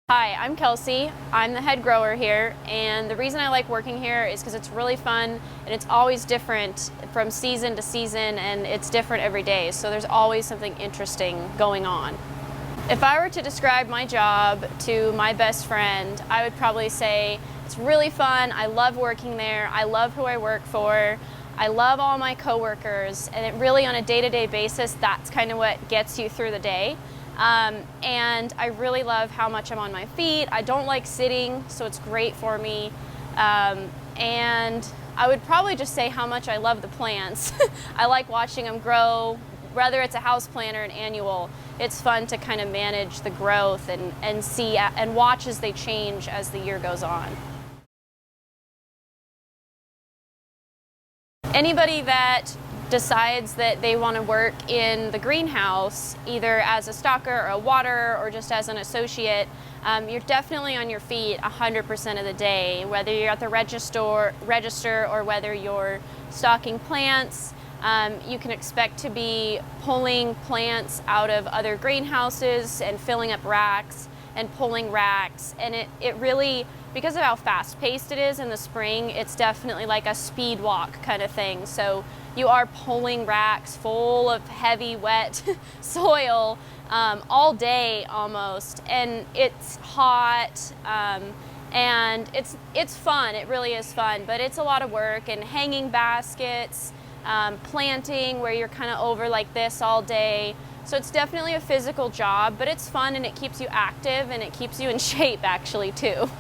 Hi, I'm Kelsi. I'm the head grower here, and the reason I like working here is because it's really fun and it's always different from season to season, and it's different every day, so there's always something interesting going on. If I were to describe my job to my best friend, I would probably say it's really fun. I love working there. I love who I work for. I love all my coworkers, and it really on a day-to-day basis, that's kind of what gets you through the day. And I really love how much I'm on my feet. I don't like sitting, so it's great for me. And I would probably just say how much I love the plants. I like watching them grow, whether it's a house plant or an annual. It's fun to kind of manage the growth and see and watch as they change as the year goes on. Anybody that decides that they want to work in the greenhouse, either as a stalker or a waterer or just as an associate, you're definitely on your feet 100% of the day, whether you're at the register or whether you're stocking plants. You can expect to be pulling plants out of other greenhouses and filling up racks and pulling racks, and it really, because of how fast-paced it is in the spring, it's definitely like a speed walk kind of thing. So you are pulling racks full of heavy, wet soil all day almost, and it's hot, and it's fun. It really is fun, but it's a lot of work, and hanging baskets, planting where you're kind of over like this all day. So it's definitely a physical job, but it's fun and it keeps you active and it keeps you in shape actually too.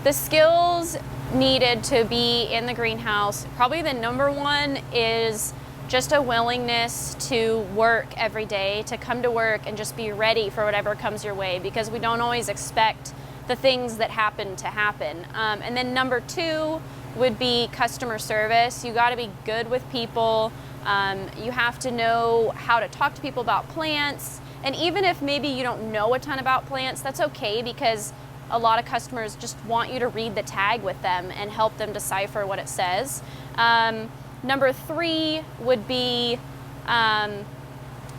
The skills needed to be in the greenhouse, probably the number one is just a willingness to work every day, to come to work and just be ready for whatever comes your way, because we don't always expect the things that happen to happen. And then number two would be customer service. You got to be good with people. You have to know how to talk to people about plants. And even if maybe you don't know a ton about plants, that's okay, because a lot of customers just want you to read the tag with them and help them decipher what it says. Number three would be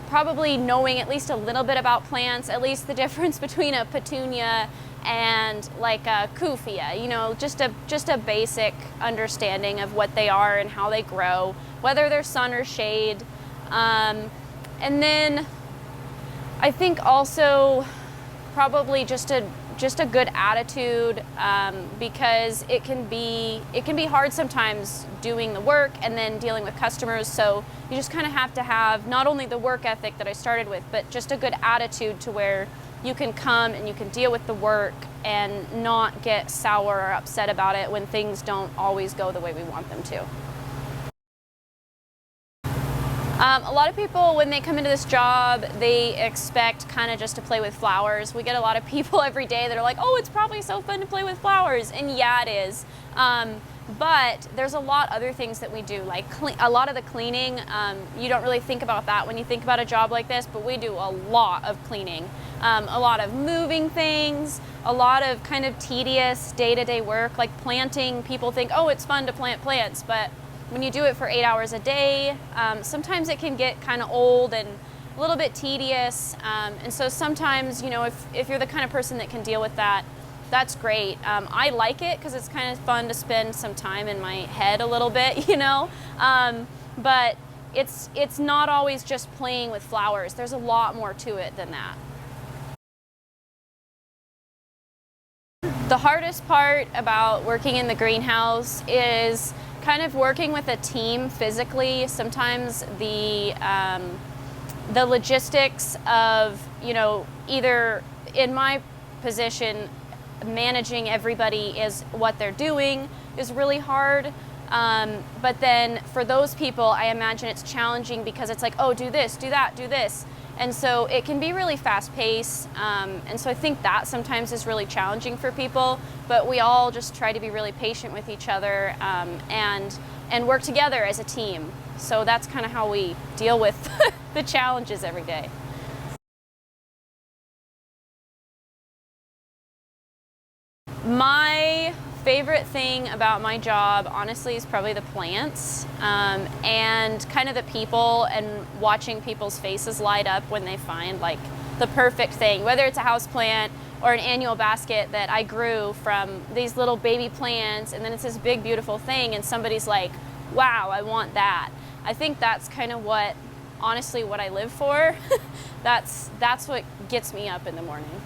probably knowing at least a little bit about plants, at least the difference between a petunia and like a kufia, you know, just a basic understanding of what they are and how they grow, whether they're sun or shade. And then I think also probably just a good attitude, because it can be hard sometimes doing the work and then dealing with customers. So you just kind of have to have not only the work ethic that I started with, but just a good attitude to where you can come and you can deal with the work and not get sour or upset about it when things don't always go the way we want them to. A lot of people, when they come into this job, they expect kind of just to play with flowers. We get a lot of people every day that are like, oh, it's probably so fun to play with flowers. And yeah, it is. But there's a lot other things that we do, like a lot of the cleaning. You don't really think about that when you think about a job like this, but we do a lot of cleaning. A lot of moving things, a lot of kind of tedious day-to-day work, like planting. People think, oh, it's fun to plant plants, but when you do it for 8 hours a day, sometimes it can get kind of old and a little bit tedious. And so sometimes, you know, if you're the kind of person that can deal with that, that's great. I like it because it's kind of fun to spend some time in my head a little bit, you know. But it's not always just playing with flowers. There's a lot more to it than that. The hardest part about working in the greenhouse is kind of working with a team physically. Sometimes the logistics of, you know, either in my position, managing everybody is what they're doing is really hard. But then for those people, I imagine it's challenging because it's like, oh, do this, do that, do this. And so it can be really fast-paced, and so I think that sometimes is really challenging for people, but we all just try to be really patient with each other, and work together as a team. So that's kind of how we deal with the challenges every day. My Favorite thing about my job, honestly, is probably the plants, and kind of the people, and watching people's faces light up when they find like the perfect thing, whether it's a house plant or an annual basket that I grew from these little baby plants, and then it's this big beautiful thing and somebody's like, wow, I want that. I think that's kind of honestly what I live for. That's what gets me up in the morning.